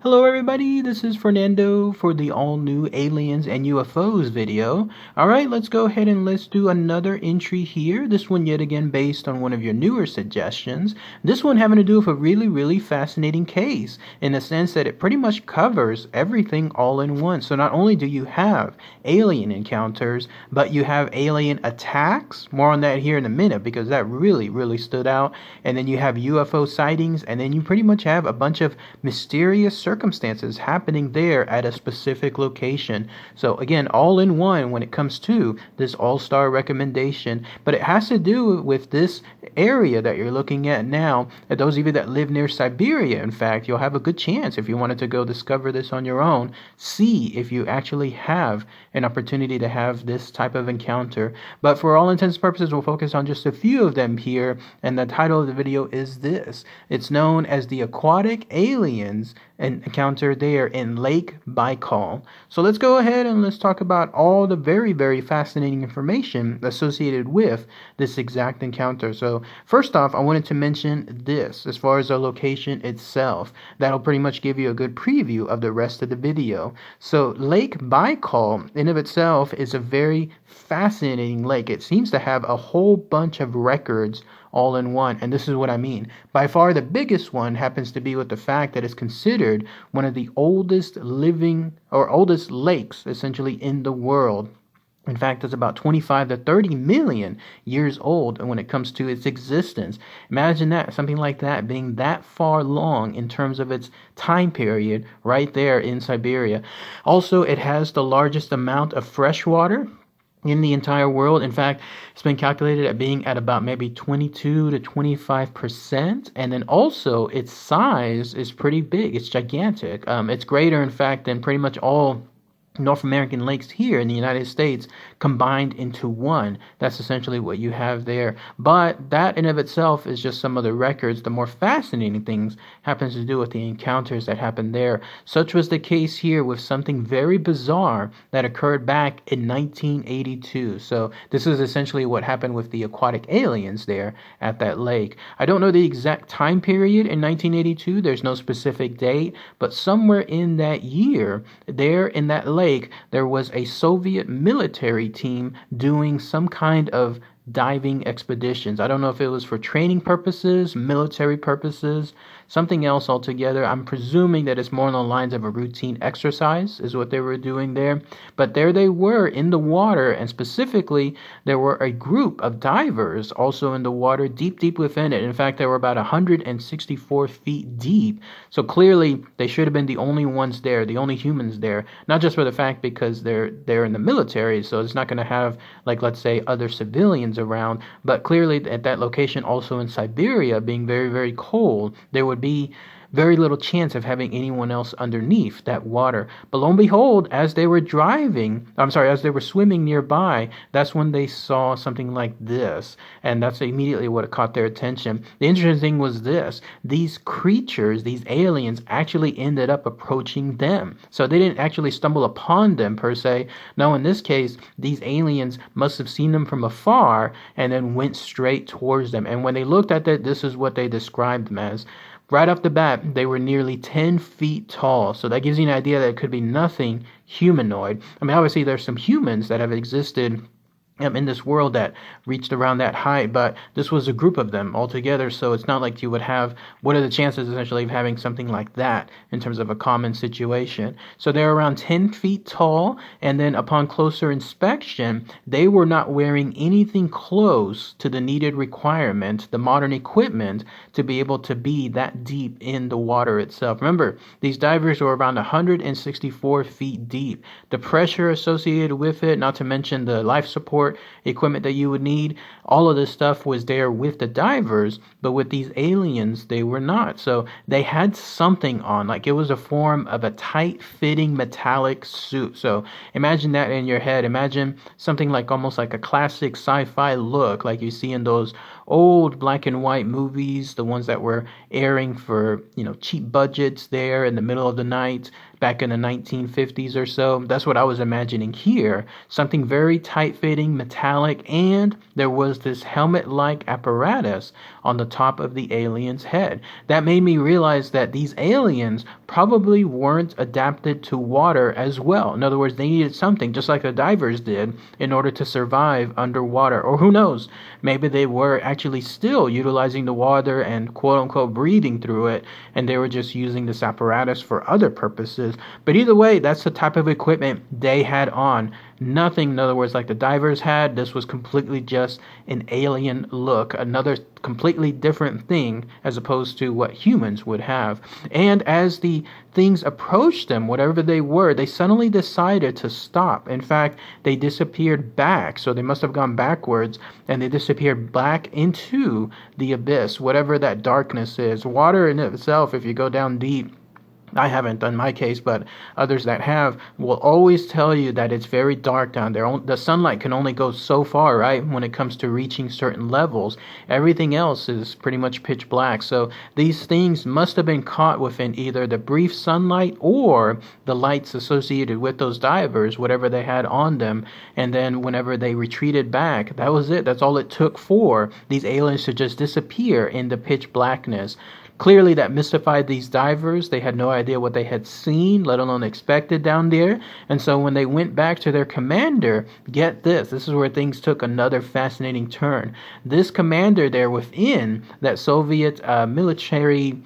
Hello everybody, this is Fernando for the all-new Aliens and UFOs video. Alright, let's go ahead and let's do another entry here. This one yet again based on one of your newer suggestions. This one having to do with a really fascinating case in the sense that it pretty much covers everything all in one. So not only do you have alien encounters, but you have alien attacks. More on that here in a minute because that really stood out. And then you have UFO sightings, and then you pretty much have a bunch of mysterious circumstances happening there at a specific location. So again, all in one when it comes to this all-star recommendation, but it has to do with this area that you're looking at now. And those of you that live near Siberia, in fact, you'll have a good chance if you wanted to go discover this on your own, see if you actually have an opportunity to have this type of encounter. But for all intents and purposes, we'll focus on just a few of them here, and the title of the video is this. It's known as the Aquatic Aliens, an encounter there in Lake Baikal. So let's go ahead and let's talk about all the very fascinating information associated with this exact encounter. So first off, I wanted to mention this as far as the location itself. That'll pretty much give you a good preview of the rest of the video. So Lake Baikal in of itself is a very fascinating lake. It seems to have a whole bunch of records all in one, and this is what I mean. By far the biggest one happens to be with the fact that it's considered one of the oldest living or oldest lakes essentially in the world. In fact, it's about 25 to 30 million years old when it comes to its existence. Imagine that, something like that being that far long in terms of its time period right there in Siberia. Also, it has the largest amount of fresh water in the entire world. In fact, it's been calculated at being at about maybe 22 to 25%. And then also its size is pretty big. It's gigantic. It's greater, in fact, than pretty much all North American lakes here in the United States combined into one. That's essentially what you have there. But that in of itself is just some of the records. The more fascinating things happens to do with the encounters that happened there. Such was the case here with something very bizarre that occurred back in 1982. So this is essentially what happened with the aquatic aliens there at that lake. I don't know the exact time period in 1982. There's no specific date, but somewhere in that year, there in that lake, there was a Soviet military team doing some kind of diving expeditions. I don't know if it was for training purposes, military purposes, something else altogether. I'm presuming that it's more on the lines of a routine exercise is what they were doing there. But there they were in the water, and specifically there were a group of divers also in the water deep within it. In fact, they were about 164 feet deep. So clearly they should have been the only ones there, the only humans there, not just for the fact because they're in the military, so it's not going to have, like, let's say other civilians around, but clearly at that location also in Siberia being very cold, there would be very little chance of having anyone else underneath that water. But lo and behold, as they were swimming nearby, that's when they saw something like this, and that's immediately what caught their attention. The interesting thing was this: these creatures, these aliens, actually ended up approaching them. So they didn't actually stumble upon them per se. No, in this case, these aliens must have seen them from afar and then went straight towards them. And when they looked at that, this is what they described them as. Right off the bat, they were nearly 10 feet tall. So that gives you an idea that it could be nothing humanoid. I mean, obviously, there's some humans that have existed in this world that reached around that height, but this was a group of them altogether, so it's not like you would have, what are the chances essentially of having something like that in terms of a common situation? So they're around 10 feet tall, and then upon closer inspection, they were not wearing anything close to the needed requirement, the modern equipment, to be able to be that deep in the water itself. Remember, these divers were around 164 feet deep. The pressure associated with it, not to mention the life support equipment that you would need, all of this stuff was there with the divers, but with these aliens they were not. So they had something on, like it was a form of a tight-fitting metallic suit. So imagine that in your head. Imagine something like almost like a classic sci-fi look like you see in those old black and white movies, the ones that were airing for, cheap budgets there in the middle of the night back in the 1950s or so. That's what I was imagining here. Something very tight-fitting, metallic, and there was this helmet-like apparatus on the top of the alien's head. That made me realize that these aliens probably weren't adapted to water as well. In other words, they needed something, just like the divers did, in order to survive underwater. Or who knows, maybe they were actually still utilizing the water and quote-unquote breathing through it, and they were just using this apparatus for other purposes. But either way, that's the type of equipment they had on. Nothing, in other words, like the divers had. This was completely just an alien look, another completely different thing as opposed to what humans would have. And as the things approached them, whatever they were, they suddenly decided to stop. In fact, they disappeared back. So they must have gone backwards, and they disappeared back into the abyss, whatever that darkness is. Water in itself, if you go down deep, I haven't done my case, but others that have will always tell you that it's very dark down there. The sunlight can only go so far, right, when it comes to reaching certain levels. Everything else is pretty much pitch black. So these things must have been caught within either the brief sunlight or the lights associated with those divers, whatever they had on them. And then whenever they retreated back, that was it. That's all it took for these aliens to just disappear in the pitch blackness. Clearly, that mystified these divers. They had no idea what they had seen, let alone expected down there. And so when they went back to their commander, get this is where things took another fascinating turn. This commander there within that Soviet military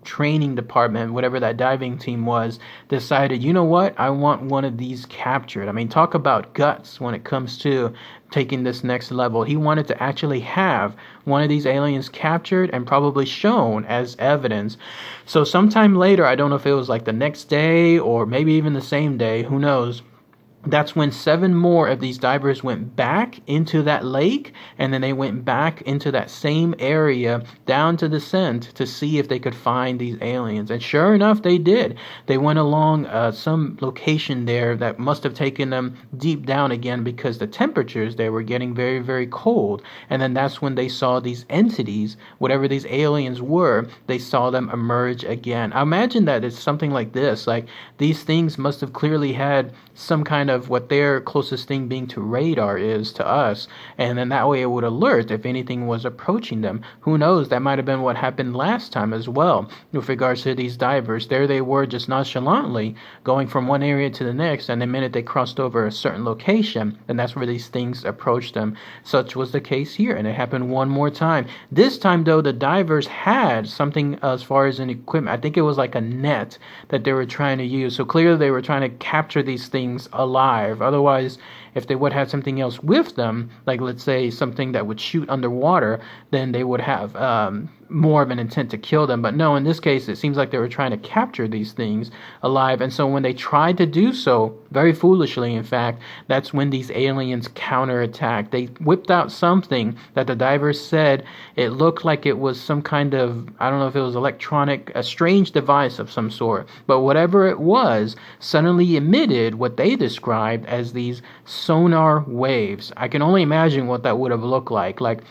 training department, whatever that diving team was, decided, you know what, I want one of these captured. I mean, talk about guts when it comes to taking this next level. He wanted to actually have one of these aliens captured and probably shown as evidence. So sometime later, I don't know if it was like the next day or maybe even the same day, who knows, that's when 7 more of these divers went back into that lake, and then they went back into that same area down to the descent to see if they could find these aliens. And sure enough, they did. They went along some location there that must have taken them deep down again because the temperatures there were getting very, very cold. And then that's when they saw these entities, whatever these aliens were, they saw them emerge again. I imagine that it's something like this. Like, these things must have clearly had some kind of what their closest thing being to radar is to us, and then that way it would alert if anything was approaching them. Who knows, that might have been what happened last time as well with regards to these divers. There they were just nonchalantly going from one area to the next, and the minute they crossed over a certain location, then that's where these things approached them. Such was the case here, and it happened one more time. This time though, the divers had something as far as an equipment. I think it was like a net that they were trying to use. So clearly they were trying to capture these things alive. Otherwise, if they would have something else with them, like let's say something that would shoot underwater, then they would have more of an intent to kill them. But no, in this case, it seems like they were trying to capture these things alive. And so when they tried to do so, very foolishly, in fact, that's when these aliens counterattacked. They whipped out something that the divers said it looked like it was some kind of, I don't know if it was electronic, a strange device of some sort. But whatever it was, suddenly emitted what they described as these sonar waves. I can only imagine what that would have looked like. Like,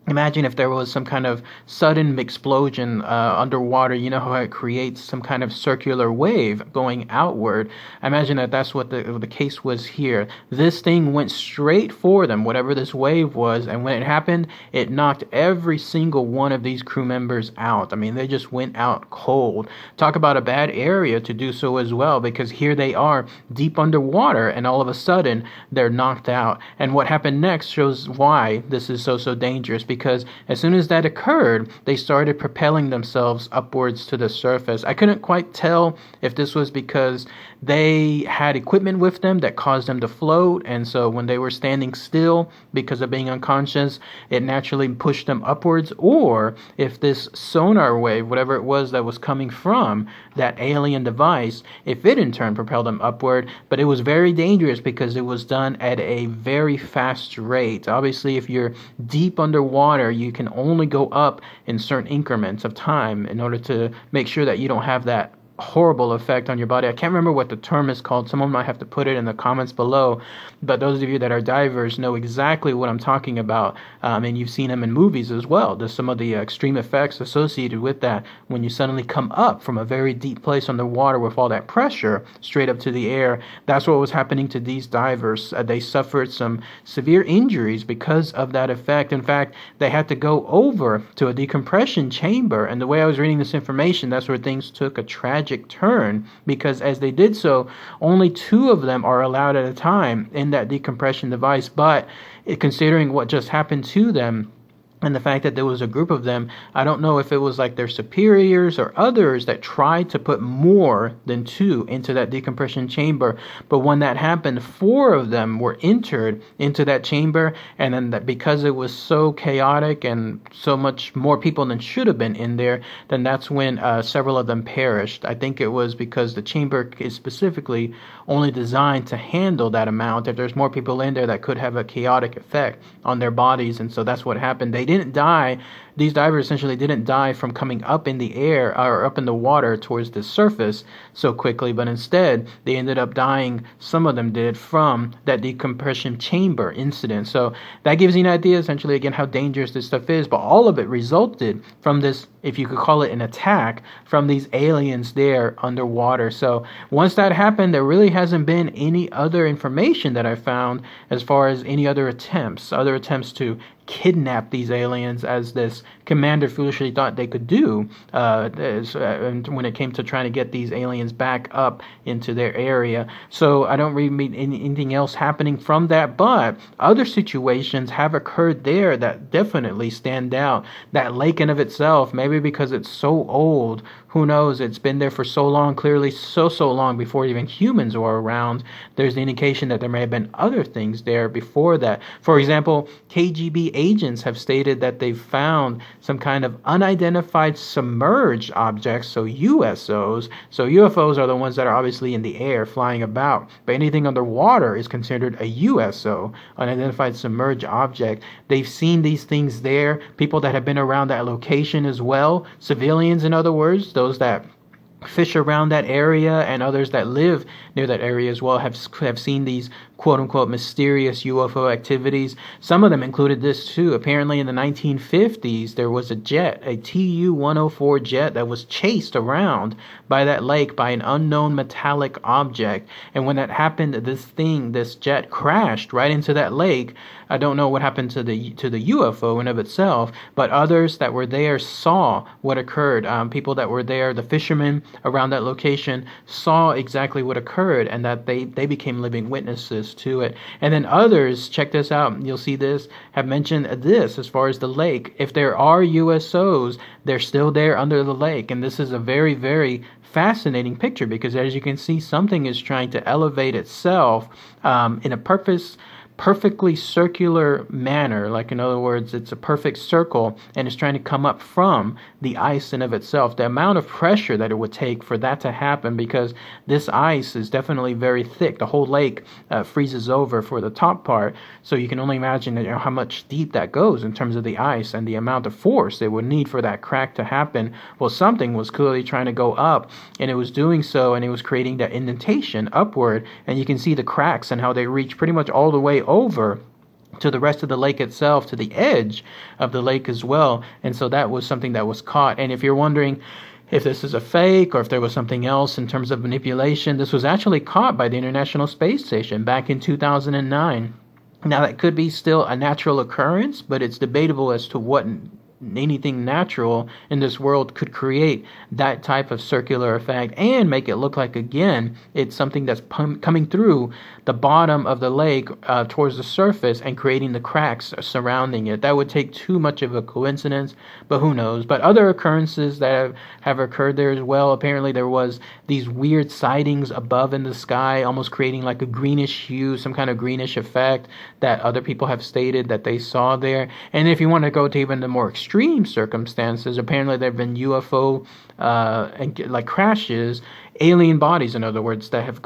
imagine if there was some kind of sudden explosion underwater. You know how it creates some kind of circular wave going outward. I imagine that that's what the case was here. This thing went straight for them, whatever this wave was, and when it happened, it knocked every single one of these crew members out. I mean, they just went out cold. Talk about a bad area to do so as well, because here they are deep underwater, and all of a sudden, they're knocked out. And what happened next shows why this is so dangerous, because as soon as that occurred, they started propelling themselves upwards to the surface. I couldn't quite tell if this was because they had equipment with them that caused them to float, and so when they were standing still because of being unconscious, it naturally pushed them upwards, or if this sonar wave, whatever it was that was coming from that alien device, if it in turn propelled them upward. But it was very dangerous because it was done at a very fast rate. Obviously, if you're deep underwater, you can only go up in certain increments of time in order to make sure that you don't have that horrible effect on your body. I can't remember what the term is called. Someone might have to put it in the comments below. But those of you that are divers know exactly what I'm talking about. And you've seen them in movies as well. There's some of the extreme effects associated with that when you suddenly come up from a very deep place underwater with all that pressure straight up to the air. That's what was happening to these divers. They suffered some severe injuries because of that effect. In fact, they had to go over to a decompression chamber. And the way I was reading this information, that's where things took a tragic turn, because as they did so, only 2 of them are allowed at a time in that decompression device. But considering what just happened to them, and the fact that there was a group of them, I don't know if it was like their superiors or others that tried to put more than 2 into that decompression chamber. But when that happened, 4 of them were entered into that chamber. And then that because it was so chaotic and so much more people than should have been in there, then that's when several of them perished. I think it was because the chamber is specifically only designed to handle that amount. If there's more people in there, that could have a chaotic effect on their bodies. And so that's what happened. They didn't die. These divers essentially didn't die from coming up in the air or up in the water towards the surface so quickly, but instead they ended up dying. Some of them did from that decompression chamber incident. So that gives you an idea essentially again how dangerous this stuff is. But all of it resulted from this, if you could call it an attack, from these aliens there underwater. So once that happened, there really hasn't been any other information that I found as far as any other attempts to kidnap these aliens, as this commander foolishly thought they could do when it came to trying to get these aliens back up into their area. So I don't really mean anything else happening from that, but other situations have occurred there that definitely stand out. That lake in of itself, maybe because it's so old, who knows, it's been there for so long, clearly so long before even humans were around. There's the indication that there may have been other things there before that. For example, KGB agents have stated that they've found some kind of unidentified submerged objects, so USOs. So UFOs are the ones that are obviously in the air flying about, but anything underwater is considered a USO, unidentified submerged object. They've seen these things there, people that have been around that location as well, civilians in other words, those that fish around that area and others that live near that area as well have seen these quote-unquote mysterious UFO activities. Some of them included this too. Apparently in the 1950s, there was a jet, a Tu-104 jet that was chased around by that lake by an unknown metallic object. And when that happened, this jet crashed right into that lake. I don't know what happened to the UFO in of itself, but others that were there saw what occurred. People that were there, the fishermen around that location, saw exactly what occurred, and that they became living witnesses to it. And then others, check this out, you'll see this, have mentioned this as far as the lake. If there are USOs, they're still there under the lake. And this is a very, very fascinating picture, because as you can see, something is trying to elevate itself in a perfectly circular manner. Like in other words, it's a perfect circle, and it's trying to come up from the ice in of itself. The amount of pressure that it would take for that to happen, because this ice is definitely very thick. The whole lake freezes over for the top part, so you can only imagine how much deep that goes in terms of the ice and the amount of force it would need for that crack to happen. Well, something was clearly trying to go up, and it was doing so, and it was creating that indentation upward, and you can see the cracks and how they reach pretty much all the way over to the rest of the lake itself, to the edge of the lake as well. And so that was something that was caught. And if you're wondering if this is a fake or if there was something else in terms of manipulation, this was actually caught by the International Space Station back in 2009. Now, that could be still a natural occurrence, but it's debatable as to what anything natural in this world could create that type of circular effect and make it look like, again, it's something that's coming through the bottom of the lake towards the surface and creating the cracks surrounding it. That would take too much of a coincidence, but who knows. But other occurrences that have occurred there as well. Apparently there was these weird sightings above in the sky, almost creating like a greenish hue, some kind of greenish effect that other people have stated that they saw there. And if you want to go to even the more extreme extreme circumstances. Apparently, there have been UFO like crashes, alien bodies, in other words, that have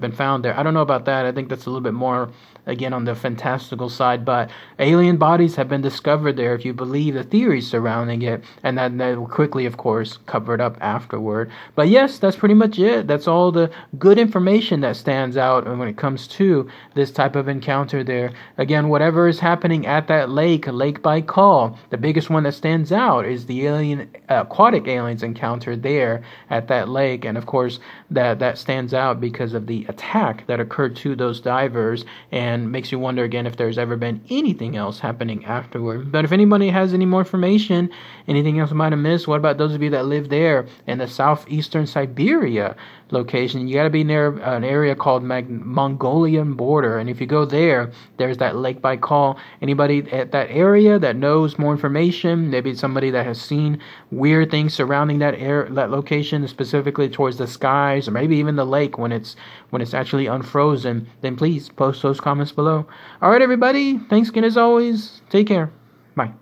been found there. I don't know about that. I think that's a little bit more, again, on the fantastical side, but alien bodies have been discovered there, if you believe the theories surrounding it, and then they were quickly, of course, covered up afterward. But yes, that's pretty much it. That's all the good information that stands out when it comes to this type of encounter there. Again, whatever is happening at that lake, Lake Baikal, the biggest one that stands out is the aquatic aliens encounter there at that lake. And of course, that stands out because of the attack that occurred to those divers, and makes you wonder again if there's ever been anything else happening afterward. But if anybody has any more information, anything else I might have missed, what about those of you that live there in the southeastern Siberia location? You got to be near an area called Mongolian border, and if you go there, there's that Lake Baikal. Anybody at that area that knows more information, maybe somebody that has seen weird things surrounding that location, specifically towards the skies, or maybe even the lake when it's actually unfrozen, then please post those comments below. All right, everybody, thanks again as always. Take care. Bye.